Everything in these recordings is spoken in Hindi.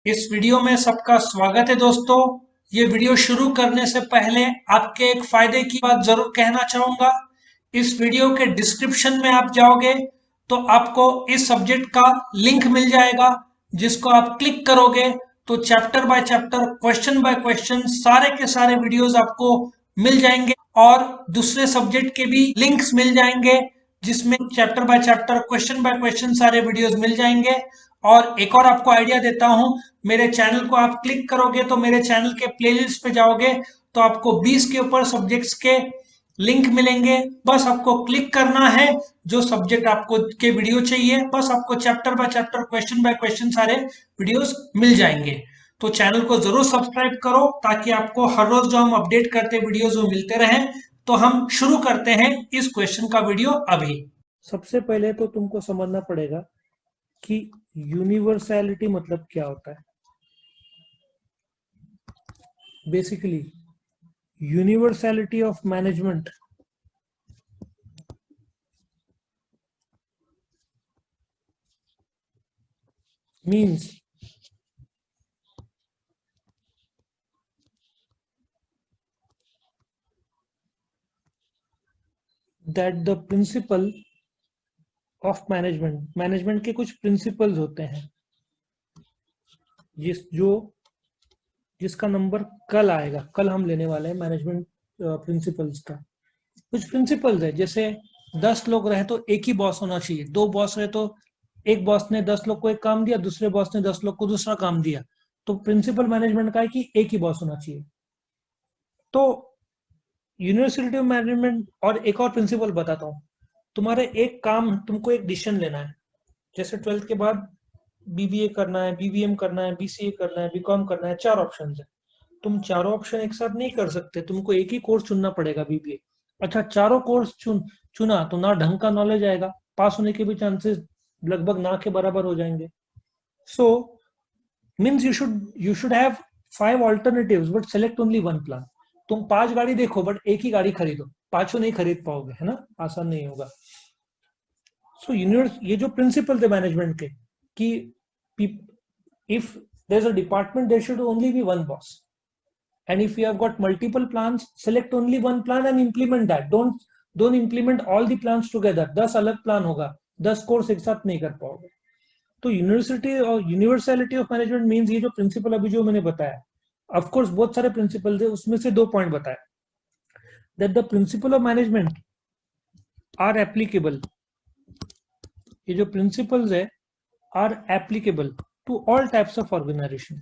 इस वीडियो में सबका स्वागत है दोस्तों। ये वीडियो शुरू करने से पहले आपके एक फायदे की बात जरूर कहना चाहूंगा। इस वीडियो के डिस्क्रिप्शन में आप जाओगे तो आपको इस सब्जेक्ट का लिंक मिल जाएगा, जिसको आप क्लिक करोगे तो chapter by chapter, question by question सारे के सारे वीडियोस आपको मिल जाएंगे और दूसरे सब्जेक्ट के भी लिंक्स मिल जाएंगे, जिसमें chapter by chapter, question by question सारे वीडियोस मिल जाएंगे। और एक और आपको आइडिया देता हूं, मेरे चैनल को आप क्लिक करोगे तो मेरे चैनल के प्लेलिस्ट पे जाओगे तो आपको 20 के ऊपर सब्जेक्ट्स के लिंक मिलेंगे। बस आपको क्लिक करना है, जो सब्जेक्ट आपको के वीडियो चाहिए, बस आपको chapter by chapter, question by question सारे वीडियोस मिल जाएंगे। तो चैनल को जरूर सब्सक्राइब करो ताकि आपको हर रोज जो हम अपडेट करते वीडियोस वो मिलते रहें। तो हम शुरू करते हैं इस क्वेश्चन का वीडियो अभी। सबसे पहले तो तुमको समझना पड़ेगा कि यूनिवर्सैलिटी मतलब क्या होता है। Basically universality of management means that the principle of management के कुछ प्रिंसिपल्स होते हैं जिसका नंबर कल आएगा। कल हम लेने वाले हैं मैनेजमेंट प्रिंसिपल्स का। कुछ प्रिंसिपल्स है, जैसे 10 लोग रहे तो एक ही बॉस होना चाहिए, 2 बॉस रहे तो एक बॉस ने 10 लोग को एक काम दिया, दूसरे बॉस ने 10 लोग को दूसरा काम दिया। तो प्रिंसिपल मैनेजमेंट का है कि एक ही बॉस होना चाहिए। तो यूनिवर्सिटी ऑफ मैनेजमेंट और एक और प्रिंसिपल बताता हूँ। तुम्हारे एक काम, तुमको एक डिसीजन लेना है। जैसे 12th के बाद बीबीए करना है, बीबीएम करना है, बीसीए करना है, बीकॉम करना है, 4 ऑप्शन है। तुम चारों ऑप्शन एक साथ नहीं कर सकते, तुमको एक ही कोर्स चुनना पड़ेगा बीबीए। अच्छा, चारों कोर्स चुना तो ना ढंग का नॉलेज आएगा, पास होने के भी चांसेस लगभग ना के बराबर हो जाएंगे। So means you should have 5 alternatives but select only one plan. तुम 5 गाड़ी देखो बट एक ही गाड़ी खरीदो, पांचों नहीं खरीद पाओगे, है ना, आसान नहीं होगा। सो यूनिवर्स, ये जो प्रिंसिपल थे मैनेजमेंट के कि if there is a department there should only be one boss, and if you have got multiple plans, select only one plan and implement that. Don't implement all the plans together. 10 अलग प्लान होगा, 10 कोर्स एक साथ नहीं कर पाओगे। तो यूनिवर्सिटी और यूनिवर्सैलिटी ऑफ मैनेजमेंट मींस ये जो प्रिंसिपल अभी जो मैंने बताया, ऑफ कोर्स बहुत सारे प्रिंसिपल थे, उसमें से 2 पॉइंट बताए। That the principle of management are applicable, ये जो प्रिंसिपल्स है are applicable to all types of organisation,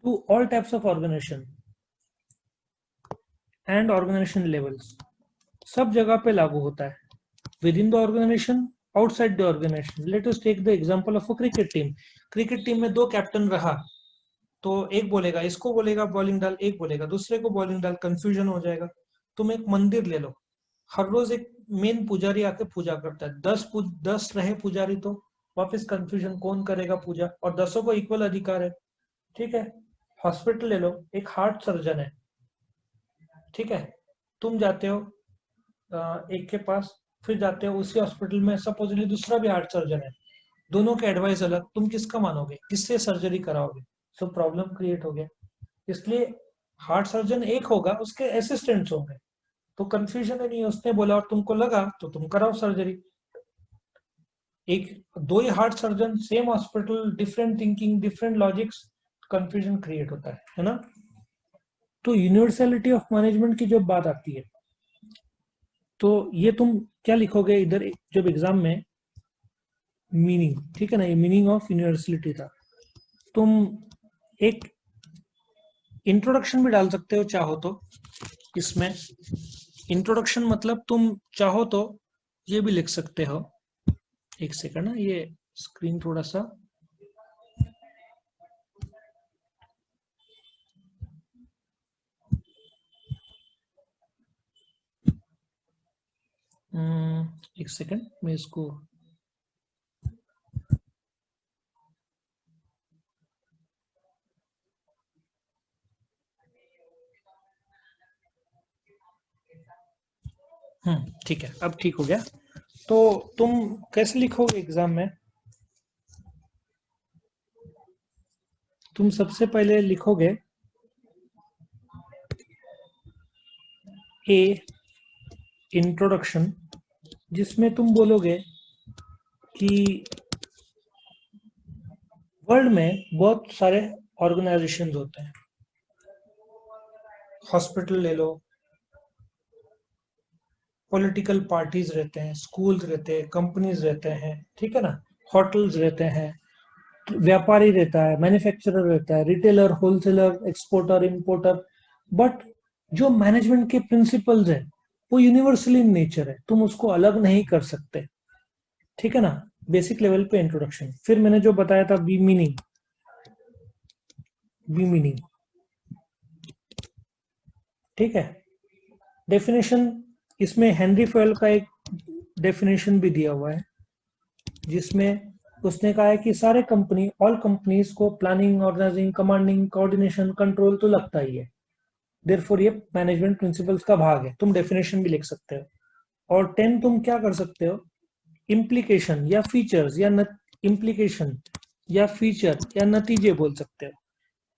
to all types of organisation and organisation levels. सब जगह पे लागू होता है, within the organization, outside the organization. Let us take the example of a cricket team. Cricket team में 2 कैप्टन रहा तो एक बोलेगा, इसको बोलेगा बॉलिंग डाल, एक बोलेगा दूसरे को बॉलिंग डाल, कंफ्यूजन हो जाएगा। तुम एक मंदिर ले लो, हर रोज एक मेन पुजारी आके पूजा करता है, 10 रहे पुजारी तो वापस कंफ्यूजन, कौन करेगा पूजा, और 10 को इक्वल अधिकार है। ठीक है। हॉस्पिटल ले लो, एक हार्ट सर्जन है, ठीक है, तुम जाते हो एक के पास, फिर जाते हो उसी हॉस्पिटल में सपोजली दूसरा भी हार्ट सर्जन है, दोनों के एडवाइस अलग, तुम किसका मानोगे, किससे सर्जरी कराओगे? तो प्रॉब्लम क्रिएट हो गया। इसलिए हार्ट सर्जन एक होगा, उसके असिस्टेंट्स होंगे, तो कंफ्यूजन ही नहीं है, उसने बोला और तुमको लगा तो तुम कराओ सर्जरी। एक दो ही heart surgeon, same hospital, different thinking, different logics, confusion create होता है ना। तो यूनिवर्सैलिटी ऑफ मैनेजमेंट की जब बात आती है तो ये तुम क्या लिखोगे इधर जब एग्जाम में, मीनिंग, ठीक है ना, ये मीनिंग ऑफ यूनिवर्सलिटी था। तुम एक इंट्रोडक्शन भी डाल सकते हो चाहो तो इसमें। इंट्रोडक्शन मतलब तुम चाहो तो ये भी लिख सकते हो। एक सेकंड ना, ये स्क्रीन थोड़ा सा, एक सेकंड मैं इसको, ठीक है, अब ठीक हो गया। तो तुम कैसे लिखोगे एग्जाम में? तुम सबसे पहले लिखोगे ए इंट्रोडक्शन, जिसमें तुम बोलोगे कि वर्ल्ड में बहुत सारे ऑर्गेनाइजेशंस होते हैं। हॉस्पिटल ले लो, पॉलिटिकल पार्टीज रहते हैं, स्कूल्स रहते हैं, कंपनीज रहते हैं, ठीक है ना, होटल्स रहते हैं, व्यापारी रहता है, मैन्युफैक्चरर रहता है, retailer, wholesaler, exporter, importer. But जो मैनेजमेंट के प्रिंसिपल्स है वो यूनिवर्सल इन नेचर है, तुम उसको अलग नहीं कर सकते, ठीक है ना। बेसिक लेवल पे इंट्रोडक्शन, फिर मैंने जो बताया था बी मीनिंग, बी मीनिंग, ठीक है। डेफिनेशन, इसमें हेनरी फॉयल का एक डेफिनेशन भी दिया हुआ है, जिसमें उसने कहा है कि सारे कंपनी, ऑल कंपनीज को planning, organising, commanding, coordination, control तो लगता ही है। देयरफॉर ये मैनेजमेंट प्रिंसिपल्स का भाग है। तुम डेफिनेशन भी लिख सकते हो। और 10 तुम क्या कर सकते हो, इम्प्लीकेशन या फीचर्स या इम्प्लीकेशन या फीचर या नतीजे बोल सकते हो।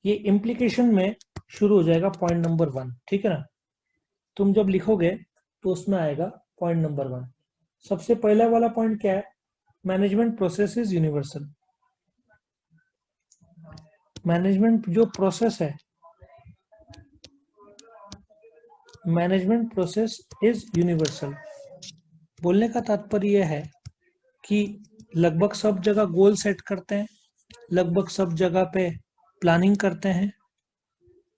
ये इम्प्लीकेशन में शुरू हो जाएगा पॉइंट नंबर 1, ठीक है ना। तुम जब लिखोगे तो उसमें आएगा पॉइंट नंबर 1। सबसे पहला वाला पॉइंट क्या है, management process is universal. Management जो प्रोसेस है, मैनेजमेंट प्रोसेस इज यूनिवर्सल। बोलने का तात्पर्य यह है कि लगभग सब जगह गोल सेट करते हैं, लगभग सब जगह पे प्लानिंग करते हैं,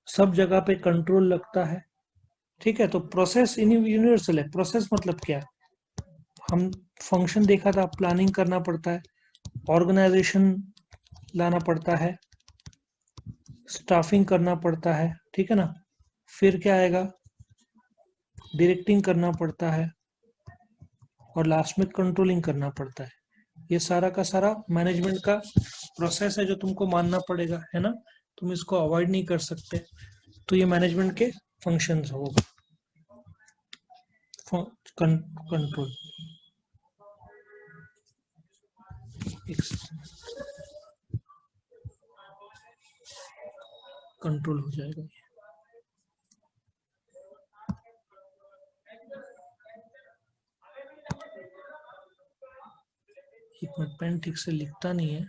सब जगह पे कंट्रोल लगता है, ठीक है। तो प्रोसेस यूनिवर्सल है। प्रोसेस मतलब क्या, हम फंक्शन देखा था, प्लानिंग करना पड़ता है, ऑर्गेनाइजेशन लाना पड़ता है, स्टाफिंग करना पड़ता है, ठीक है ना। फिर क्या आएगा, डायरेक्टिंग करना पड़ता है, और लास्ट में कंट्रोलिंग करना पड़ता है। ये सारा का सारा मैनेजमेंट का प्रोसेस है जो तुमको मानना पड़ेगा, है ना। तुम इसको अवॉइड नहीं कर सकते। तो ये मैनेजमेंट के फंक्शंस होगा। कंट्रोल, कंट्रोल हो जाएगा। एक मिनट, पेन ठीक से लिखता नहीं है।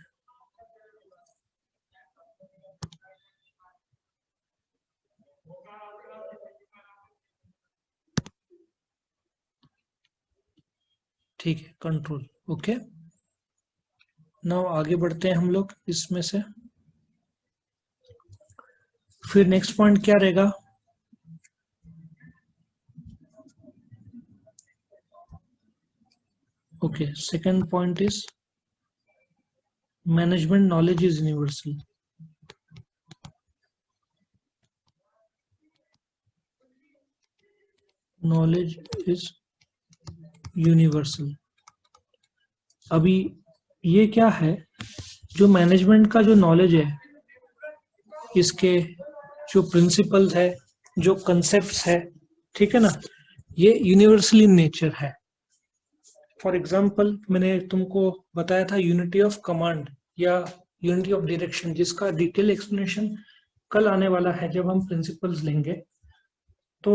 ठीक है, कंट्रोल, ओके। नाउ आगे बढ़ते हैं हम लोग इसमें से। फिर नेक्स्ट पॉइंट क्या रहेगा, okay, second point is management knowledge is universal. Knowledge is universal. अभी ये क्या है, जो मैनेजमेंट का जो नॉलेज है, इसके जो प्रिंसिपल्स है, जो कंसेप्ट्स है, ठीक है ना, ये यूनिवर्सल इन नेचर है। फॉर एग्जाम्पल, मैंने तुमको बताया था यूनिटी ऑफ कमांड या यूनिटी ऑफ डायरेक्शन, जिसका डिटेल एक्सप्लेनेशन कल आने वाला है जब हम प्रिंसिपल्स लेंगे। तो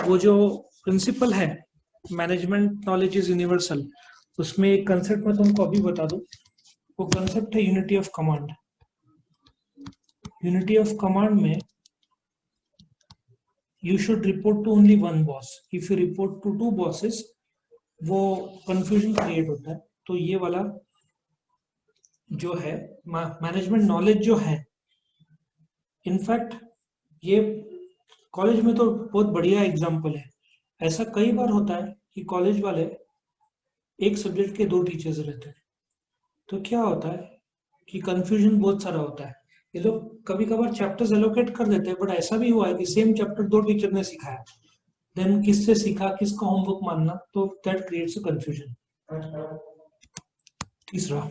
वो जो प्रिंसिपल है, मैनेजमेंट नॉलेज इज यूनिवर्सल, उसमें एक कंसेप्ट मैं तुमको अभी बता दूं। वो कंसेप्ट है unity of command. Unity of command में you should report to only one boss. If you report to two bosses, वो confusion create होता है। तो ये वाला जो है मैनेजमेंट नॉलेज जो है, इनफैक्ट ये कॉलेज में तो बहुत बढ़िया एग्जाम्पल है। ऐसा कई बार होता है कि कॉलेज वाले एक सब्जेक्ट के 2 टीचर्स रहते हैं, तो क्या होता है कि कंफ्यूजन बहुत सारा होता है। ये लोग कभी कभार चैप्टर्स एलोकेट कर देते हैं, बट ऐसा भी हुआ है कि सेम चैप्टर 2 टीचर ने सिखाया, देन किससे सीखा, किसका होमवर्क मानना, तो दैट क्रिएट्स अ कंफ्यूजन। तीसरा,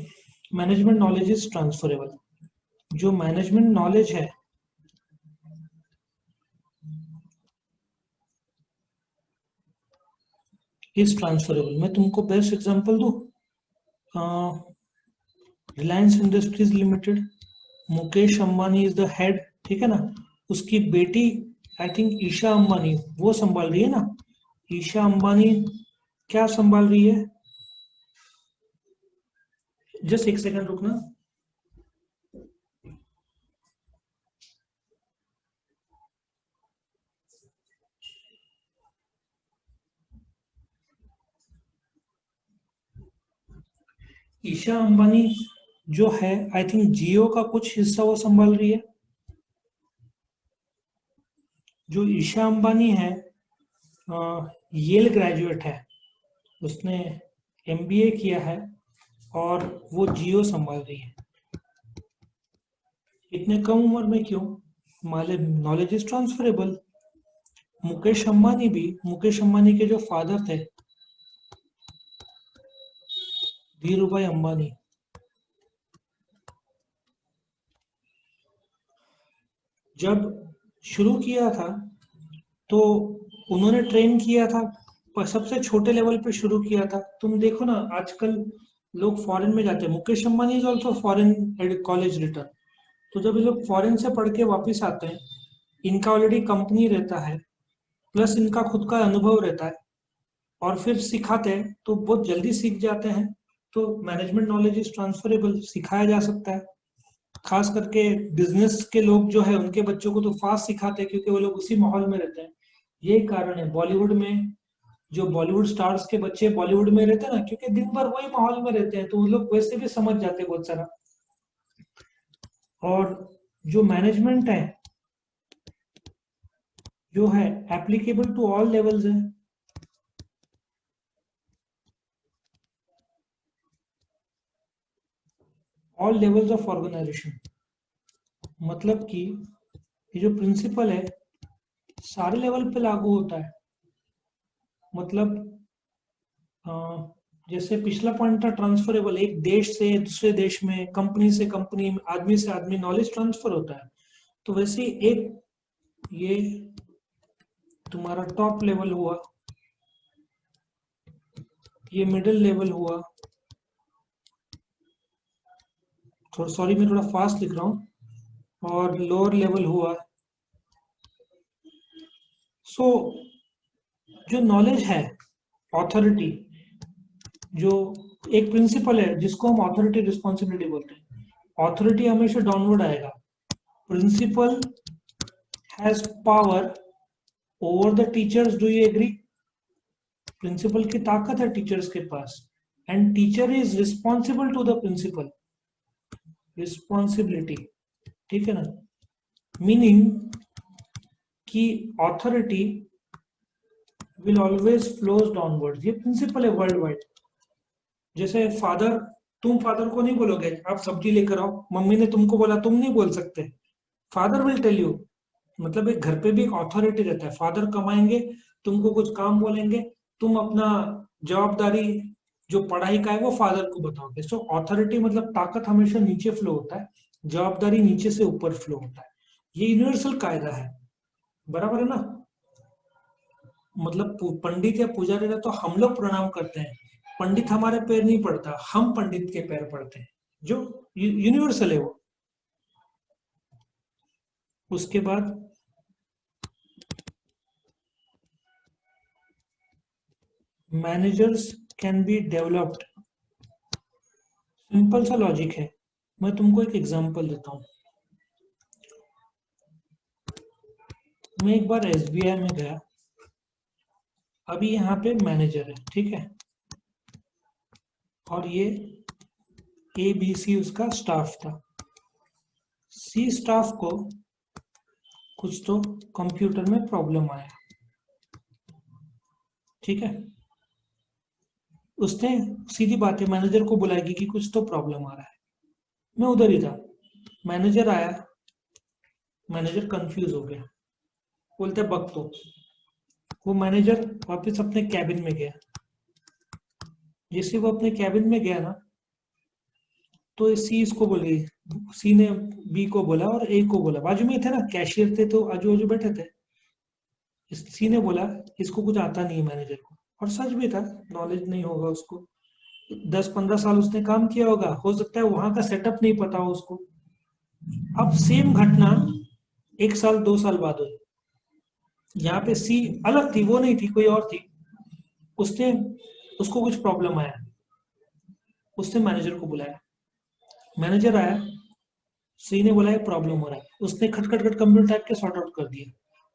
मैनेजमेंट नॉलेज इज ट्रांसफरेबल। जो मैनेजमेंट नॉलेज है, इज ट्रांसफरेबल। मैं तुमको बेस्ट एग्जांपल दूं, Reliance industries limited, Mukesh Ambani is the head, ठीक है ना। उसकी बेटी आई थिंक ईशा अंबानी वो संभाल रही है ना। ईशा अंबानी क्या संभाल रही है, जस्ट एक सेकंड रुकना। ईशा अंबानी जो है आई थिंक जियो का कुछ हिस्सा वो संभाल रही है। जो ईशा अंबानी है येल ग्रेजुएट है, उसने एमबीए किया है और वो जियो संभाल रही है। इतने कम उम्र में क्यों? Knowledge is transferable. Mukesh Ambani भी, मुकेश अंबानी के जो फादर थे धीरूभाई अंबानी, जब शुरू किया था तो उन्होंने ट्रेन किया था, पर सबसे छोटे लेवल पे शुरू किया था। तुम देखो ना आजकल लोग फॉरेन में जाते हैं, Mukesh Ambani is also foreign college return. तो जब ये लोग फॉरेन से पढ़ के वापिस आते हैं, इनका ऑलरेडी कंपनी रहता है, प्लस इनका खुद का अनुभव रहता है, और फिर सिखाते हैं तो बहुत जल्दी सीख जाते हैं। तो मैनेजमेंट नॉलेज इज ट्रांसफरेबल, सिखाया जा सकता है। खास करके बिजनेस के लोग जो है उनके बच्चों को तो फास्ट सिखाते हैं, क्योंकि वो लोग उसी माहौल में रहते हैं। यही कारण है बॉलीवुड में जो बॉलीवुड स्टार्स के बच्चे बॉलीवुड में रहते हैं ना, क्योंकि दिन भर वही माहौल में रहते हैं, तो वो लोग वैसे भी समझ जाते हैं बहुत सारा। और जो मैनेजमेंट है जो है एप्लीकेबल टू ऑल लेवल्स है। ऑल लेवल्स ऑफ ऑर्गेनाइजेशन, मतलब कि ये जो प्रिंसिपल है सारे लेवल पे लागू होता है। मतलब जैसे पिछला पॉइंट था ट्रांसफरेबल, एक देश से दूसरे देश में, कंपनी से कंपनी में, आदमी से आदमी नॉलेज ट्रांसफर होता है। तो वैसे एक ये तुम्हारा टॉप लेवल हुआ, ये मिडिल लेवल हुआ, थोड़ा सॉरी मैं थोड़ा फास्ट लिख रहा हूं, और लोअर लेवल हुआ। सो जो नॉलेज है, ऑथोरिटी, जो एक प्रिंसिपल है जिसको हम ऑथोरिटी रिस्पॉन्सिबिलिटी बोलते हैं। ऑथोरिटी हमेशा डाउनवर्ड आएगा। Principal has power over the teachers, do you agree? Principal की ताकत है टीचर्स के पास, and teacher is responsible to the principal, responsibility, ठीक है ना। मीनिंग कि authority will always flows downward. ये प्रिंसिपल है वर्ल्ड वाइड। जैसे फादर, तुम फादर को नहीं बोलोगे आप सब्जी लेकर आओ, मम्मी ने तुमको बोला, तुम नहीं बोल सकते, फादर विल टेल यू। मतलब एक घर पे भी एक ऑथोरिटी रहता है, फादर कमाएंगे, तुमको कुछ काम बोलेंगे, तुम अपना जवाबदारी जो पढ़ाई का है वो फादर को बताओगे। सो ऑथोरिटी मतलब ताकत हमेशा नीचे फ्लो होता है, जवाबदारी नीचे से ऊपर फ्लो होता है। ये यूनिवर्सल कायदा है, बराबर है ना। मतलब पंडित या पुजारी रहे तो हम लोग प्रणाम करते हैं, पंडित हमारे पैर नहीं पड़ता, हम पंडित के पैर पड़ते हैं, जो यूनिवर्सल है वो। उसके बाद managers can be developed. Simple सा लॉजिक है, मैं तुमको एक एग्जांपल देता हूं। मैं एक बार एसबीआई में गया, अभी यहाँ पे मैनेजर है, ठीक है, और ये ए बी सी उसका स्टाफ था। सी स्टाफ को कुछ तो कंप्यूटर में प्रॉब्लम आया, ठीक है। उसने सीधी बात है मैनेजर को बुलाएगी कि कुछ तो प्रॉब्लम आ रहा है। मैं उधर ही था, मैनेजर आया, मैनेजर कंफ्यूज हो गया, बोलते बक तो। वो मैनेजर वापस अपने कैबिन में गया। जैसे वो अपने कैबिन में गया ना, तो सी इसको बोली, सी ने बी को बोला और ए को बोला, बाजू में थे ना, कैशियर थे तो आजू बाजू बैठे थे। सी ने बोला इसको कुछ आता नहीं है मैनेजर को, और सच भी था, नॉलेज नहीं होगा उसको, 10-15 साल उसने काम किया होगा, हो सकता है वहां का सेटअप नहीं पता हो उसको। अब सेम घटना 1 साल 2 साल बाद हुई। यहाँ पे सी अलग थी, वो नहीं थी, कोई और थी। उसने उसको कुछ प्रॉब्लम आया, उसने मैनेजर को बुलाया, मैनेजर आया, सी ने बोला प्रॉब्लम हो रहा है, उसने खट खट खट कंप्यूटर टाइप के सॉर्ट आउट कर दिया,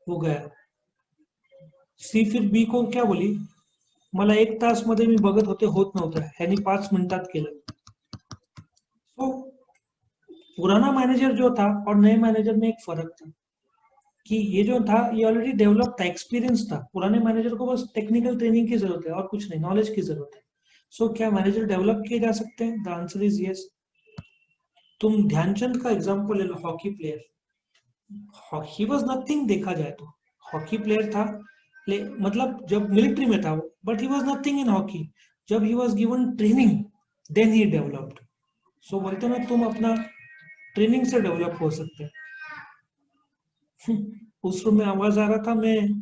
वो गया। सी फिर बी को क्या बोली, मला 1 तास मध्ये मी बघत होते होत नव्हतं, ह्यानी 5 मिनिटात केलं। तो पुराना मैनेजर जो था और नए मैनेजर में एक फर्क था कि ये जो था ये ऑलरेडी डेवलप था, एक्सपीरियंस था। पुराने मैनेजर को बस टेक्निकल ट्रेनिंग की जरूरत है और कुछ नहीं, नॉलेज की जरूरत है। सो क्या मैनेजर डेवलप किए जा सकते हैं? The answer is yes. तुम ध्यानचंद का एग्जांपल ले लो, hockey player. He was nothing, देखा जाए तो हॉकी प्लेयर था, मतलब जब मिलिट्री में था वो, but he was nothing in hockey. जब he was given training, then he developed. So बोलते ना, तुम अपना ट्रेनिंग से डेवलप हो सकते हैं। उस रूम में आवाज आ रहा था, मैं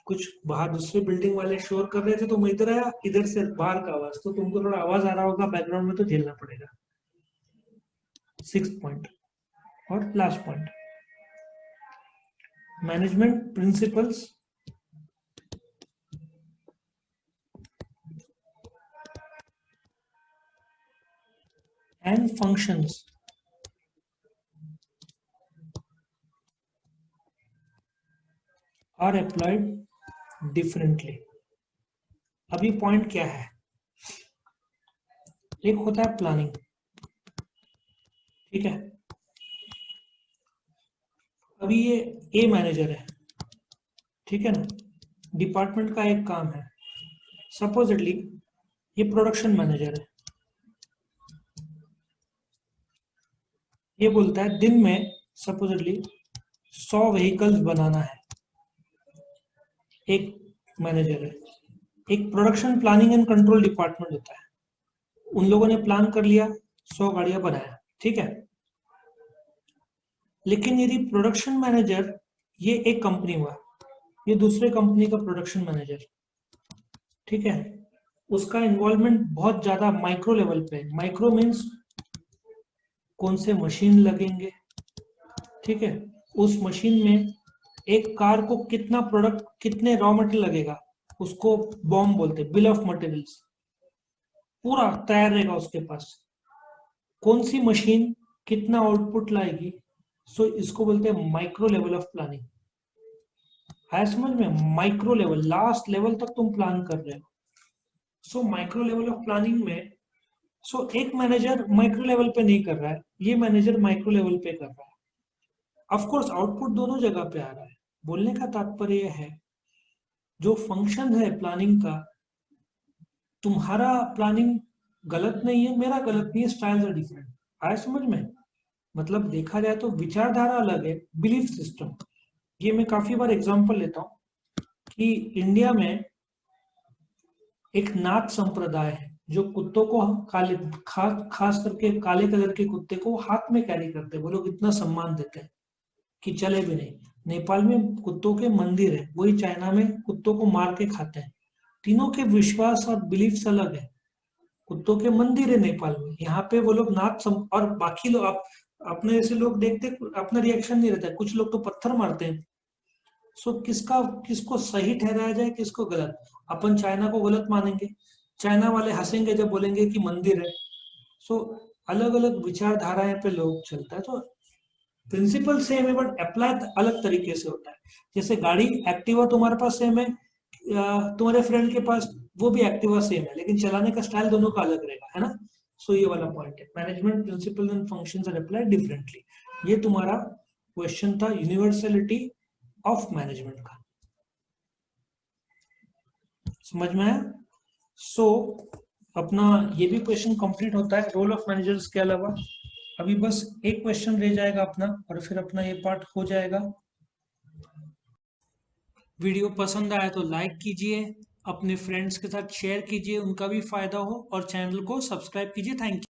कुछ बाहर दूसरे बिल्डिंग वाले शोर कर रहे थे, तो मैं इधर आया, इधर से बाहर का आवाज, तो तुमको थोड़ा आवाज आ रहा होगा बैकग्राउंड में, तो झेलना पड़ेगा। 6th पॉइंट और last point, management principles and functions are applied differently. अभी पॉइंट क्या है, एक होता है प्लानिंग, ठीक है। अभी ये ए मैनेजर है, ठीक है ना, डिपार्टमेंट का एक काम है। सपोजिटली ये प्रोडक्शन मैनेजर है, ये बोलता है दिन में सपोजिटली 100 व्हीकल्स बनाना है। एक मैनेजर है, एक production planning and control department होता है, उन लोगों ने प्लान कर लिया, 100 गाड़ियां बनाया, ठीक है। लेकिन यदि प्रोडक्शन मैनेजर, ये एक कंपनी हुआ, ये दूसरे कंपनी का प्रोडक्शन मैनेजर, ठीक है, उसका इन्वॉल्वमेंट बहुत ज्यादा माइक्रो लेवल पे। माइक्रो मीन्स कौन से मशीन लगेंगे, ठीक है, उस मशीन में एक कार को कितना प्रोडक्ट, कितने रॉ मटेरियल लगेगा, उसको बॉम्ब बोलते, बिल ऑफ मटेरियल्स, पूरा तैयार रहेगा उसके पास। कौन सी मशीन कितना आउटपुट लाएगी, सो इसको बोलते हैं माइक्रो लेवल ऑफ प्लानिंग। है समझ में? माइक्रो लेवल, लास्ट लेवल तक तुम प्लान कर रहे हो। So micro level of planning में, सो एक मैनेजर माइक्रो लेवल पे नहीं कर रहा है, ये मैनेजर माइक्रो लेवल पे कर रहा है। ऑफ कोर्स आउटपुट दोनों जगह पे आ रहा है। बोलने का तात्पर्य है, जो फंक्शन है प्लानिंग का, तुम्हारा प्लानिंग गलत नहीं है, मेरा गलत नहीं है, स्टाइल्स आर डिफरेंट। आया समझ में? मतलब देखा जाए तो विचारधारा अलग है, बिलीफ सिस्टम। ये मैं काफी बार एग्जांपल लेता हूँ कि इंडिया में एक नाथ संप्रदाय है, जो कुत्तों को काले, खास करके काले कलर के कुत्ते को हाथ में कैरी करते हैं, वो लोग इतना सम्मान देते हैं कि चले भी नहीं। नेपाल में कुत्तों के मंदिर है, वही चाइना में कुत्तों को मार के खाते हैं। तीनों के विश्वास और बिलीफ्स अलग है। कुत्तों के मंदिर है नेपाल में, यहाँ पे वो लोग और बाकी लोग, आप अपने जैसे लोग देखते, अपना रिएक्शन नहीं रहता है, कुछ लोग तो पत्थर मारते हैं। सो किसका, किसको सही ठहराया जाए, किसको गलत? अपन चाइना को गलत मानेंगे, चाइना वाले हंसेंगे जब बोलेंगे कि मंदिर है। सो अलग अलग विचारधाराएं पे लोग चलता है, तो प्रिंसिपल सेम है बट अप्लाई अलग तरीके से होता है। जैसे गाड़ी, एक्टिवा तुम्हारे पास सेम है, तुम्हारे फ्रेंड के पास वो भी एक्टिवा सेम है, लेकिन चलाने का स्टाइल दोनों का अलग रहेगा, है ना। सो ये वाला पॉइंट है, management principle and functions are applied differently. ये तुम्हारा क्वेश्चन था यूनिवर्सलिटी ऑफ मैनेजमेंट का, समझ में आया? सो अपना ये भी क्वेश्चन कंप्लीट होता है रोल ऑफ मैनेजर्स के अलावा। अभी बस एक क्वेश्चन रह जाएगा अपना, और फिर अपना ये पार्ट हो जाएगा। वीडियो पसंद आया तो लाइक कीजिए, अपने फ्रेंड्स के साथ शेयर कीजिए, उनका भी फायदा हो, और चैनल को सब्सक्राइब कीजिए। Thank you.